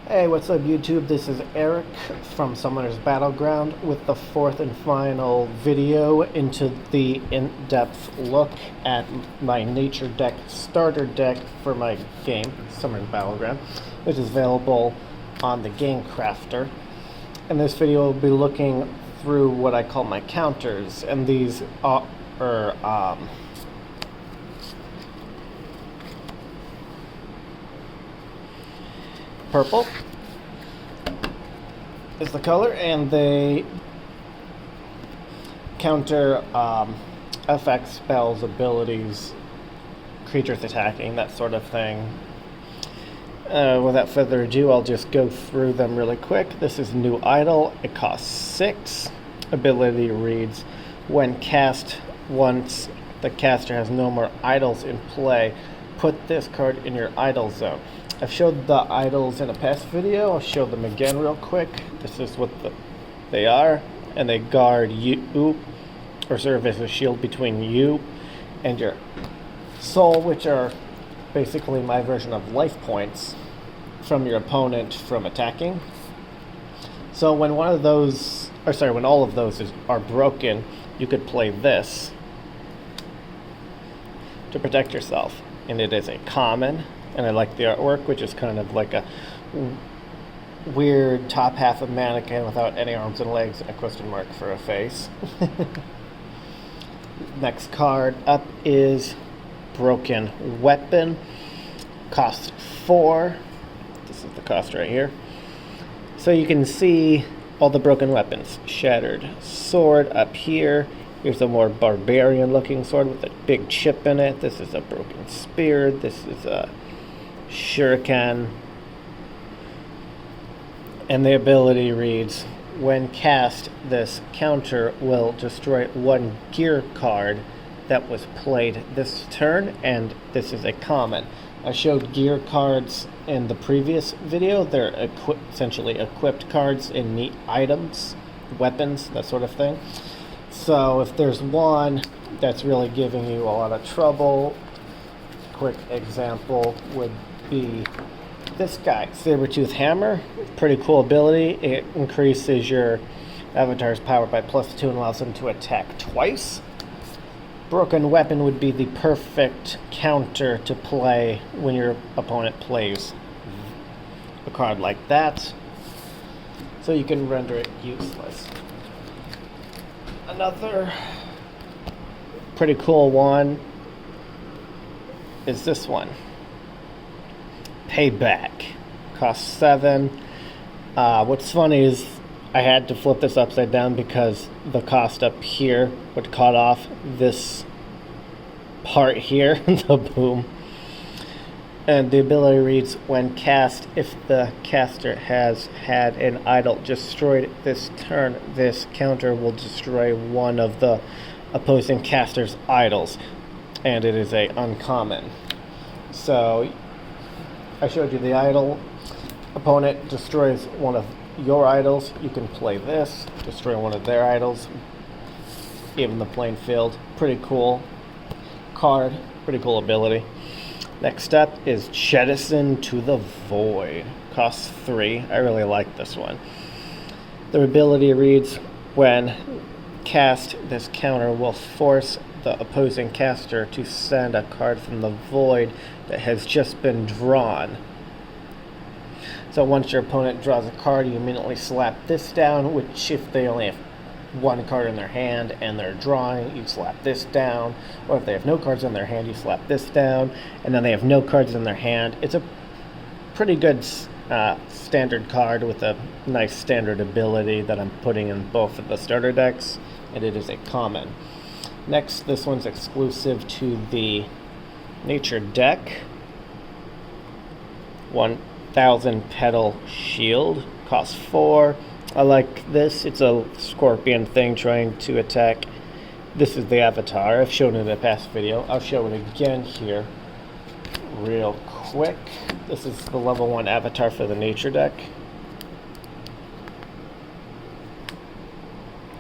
Hey, what's up YouTube? This is Eric from Summoners Battleground with the fourth and final video into the in-depth look at my nature deck starter deck for my game, Summoners Battleground, which is available on the Game Crafter. In this video, we'll be looking through what I call my counters, and these are purple is the color, and they counter effects, spells, abilities, creatures attacking, that sort of thing. Without further ado, I'll just go through them really quick. This is New Idol. It costs 6. Ability reads, when cast once the caster has no more idols in play, put this card in your idol zone. I've showed the idols in a past video. I'll show them again real quick. This is what they are, and they guard you or serve as a shield between you and your soul, which are basically my version of life points from your opponent from attacking. So when one of those, when all of those are broken, you could play this to protect yourself, and it is a common. And I like the artwork, which is kind of like a weird top half of mannequin without any arms and legs and a question mark for a face. Next card up is Broken Weapon. Cost 4. This is the cost right here. So you can see all the broken weapons. Shattered sword up here. Here's a more barbarian looking sword with a big chip in it. This is a broken spear. This is a shuriken. And the ability reads, when cast, this counter will destroy one gear card that was played this turn, and this is a common. I showed gear cards in the previous video. They're essentially equipped cards in neat items, weapons, that sort of thing. So if there's one that's really giving you a lot of trouble, quick example would be this guy, Sabertooth Hammer. Pretty cool ability. It increases your avatar's power by +2 and allows them to attack twice. Broken Weapon would be the perfect counter to play when your opponent plays a card like that, so you can render it useless. Another pretty cool one is this one, Payback. Costs 7. What's funny is I had to flip this upside down because the cost up here would cut off this part here, the boom. And the ability reads, when cast, if the caster has had an idol destroyed this turn, this counter will destroy one of the opposing caster's idols, and it is a uncommon. So I showed you the idol. Opponent destroys one of your idols, you can play this, destroy one of their idols, even the playing field. Pretty cool card, pretty cool ability. Next up is Jettison to the Void. Costs 3. I really like this one. The ability reads, when cast, this counter will force the opposing caster to send a card from the void that has just been drawn. So once your opponent draws a card, you immediately slap this down, which if they only have one card in their hand and they're drawing, you slap this down. Or if they have no cards in their hand, you slap this down. And then they have no cards in their hand. It's a pretty good standard card with a nice standard ability that I'm putting in both of the starter decks, and it is a common. Next, this one's exclusive to the nature deck. 1000 Petal Shield. Costs 4. I like this. It's a scorpion thing trying to attack. This is the avatar. I've shown it in a past video. I'll show it again here real quick. This is the level 1 avatar for the nature deck.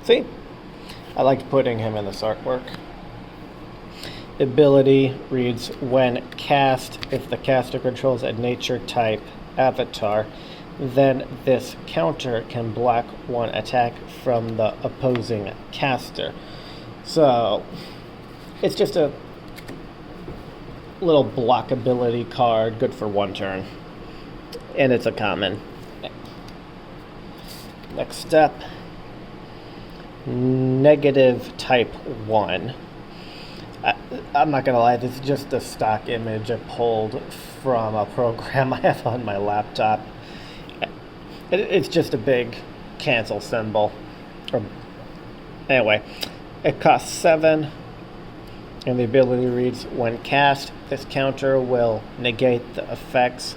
See? I liked putting him in this artwork. Ability reads, when cast, if the caster controls a nature type avatar, then this counter can block one attack from the opposing caster. So it's just a little blockability card, good for one turn, and it's a common. Next step, negative type 1. I'm not gonna lie, this is just a stock image I pulled from a program I have on my laptop. It's just a big cancel symbol. Anyway, it costs 7, and the ability reads, when cast, this counter will negate the effects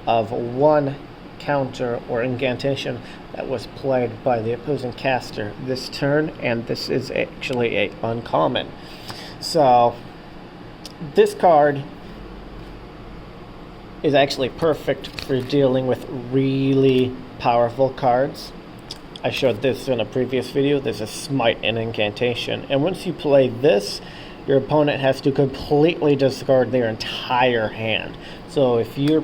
of one counter or incantation that was played by the opposing caster this turn, and this is actually a uncommon. So this card is actually perfect for dealing with really powerful cards. I showed this in a previous video. There's a smite and incantation, and once you play this, your opponent has to completely discard their entire hand. So if your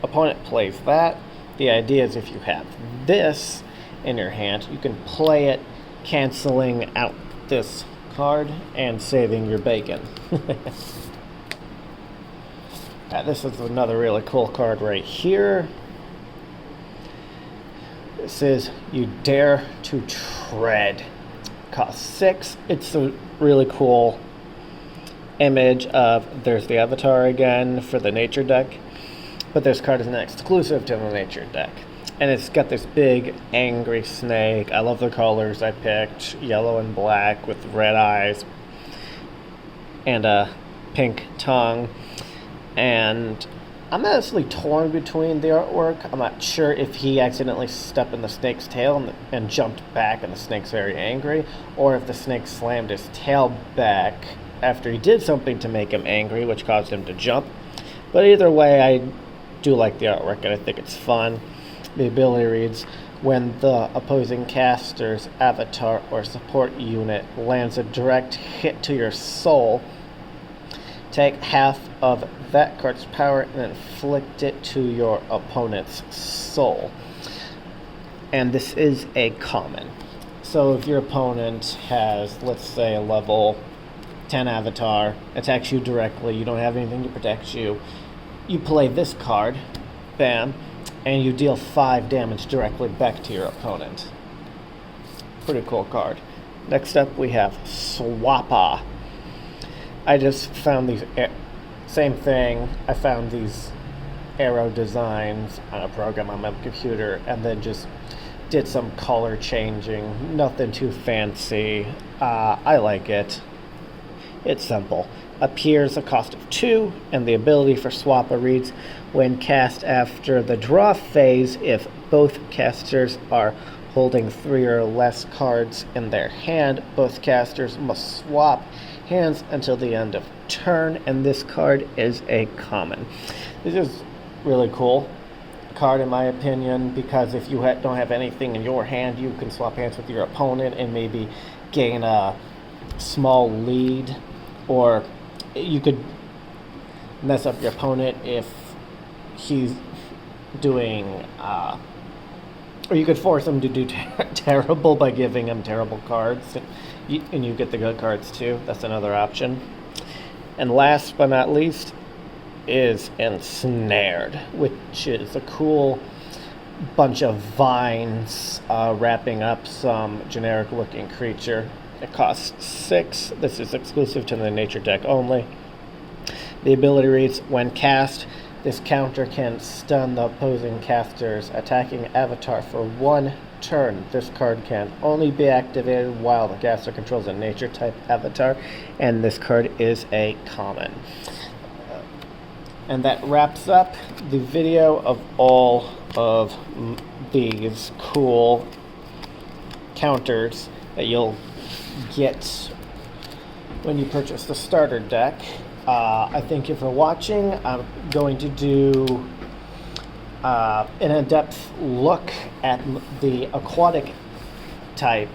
opponent plays that, the idea is if you have this in your hand, you can play it, canceling out this card and saving your bacon. This is another really cool card right here. This is You Dare to Tread. Costs 6. It's a really cool image of, there's the avatar again for the nature deck, but this card is an exclusive to the nature deck. And it's got this big angry snake. I love the colors I picked, yellow and black with red eyes and a pink tongue. And I'm honestly torn between the artwork. I'm not sure if he accidentally stepped in the snake's tail and jumped back and the snake's very angry, or if the snake slammed his tail back after he did something to make him angry, which caused him to jump. But either way, I do like the artwork and I think it's fun. The ability reads, when the opposing caster's avatar or support unit lands a direct hit to your soul, take half of that card's power and inflict it to your opponent's soul. And this is a common. So if your opponent has, let's say, a level 10 avatar, attacks you directly, you don't have anything to protect you, you play this card, bam, and you deal 5 damage directly back to your opponent. Pretty cool card. Next up we have Swappa. I just found these, same thing, I found these arrow designs on a program on my computer and then just did some color changing, nothing too fancy. I like it. It's simple. Appears a cost of 2, and the ability for Swappa reads, when cast after the draw phase, if both casters are holding 3 or less cards in their hand, both casters must swap hands until the end of turn, and this card is a common. This is really cool card in my opinion, because if you don't have anything in your hand, you can swap hands with your opponent and maybe gain a small lead, or you could mess up your opponent if he's doing, or you could force him to do terrible by giving him terrible cards, and you get the good cards too. That's another option. And last but not least is Ensnared, which is a cool bunch of vines wrapping up some generic looking creature. It costs 6. This is exclusive to the nature deck only. The ability reads, when cast, this counter can stun the opposing caster's attacking avatar for 1 turn. This card can only be activated while the caster controls a nature type avatar, and this card is a common. And that wraps up the video of all of these cool counters that you'll get when you purchase the starter deck. I thank you for watching. I'm going to do an in-depth look at the aquatic type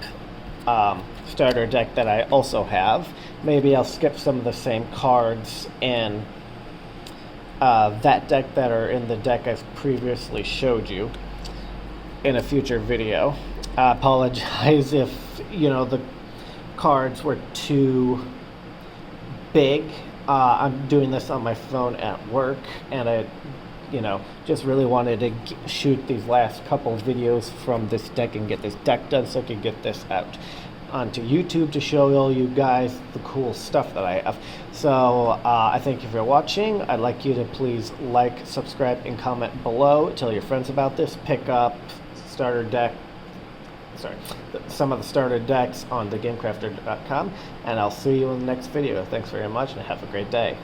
starter deck that I also have. Maybe I'll skip some of the same cards in that deck that are in the deck I've previously showed you. in a future video. I apologize if, the cards were too big. I'm doing this on my phone at work, and I just really wanted to shoot these last couple videos from this deck and get this deck done so I could get this out onto YouTube to show all you guys the cool stuff that I have. So I thank you for watching. I'd like you to please like, subscribe, and comment below. Tell your friends about this. Pick up some of the starter decks on thegamecrafter.com, and I'll see you in the next video. Thanks very much, and have a great day.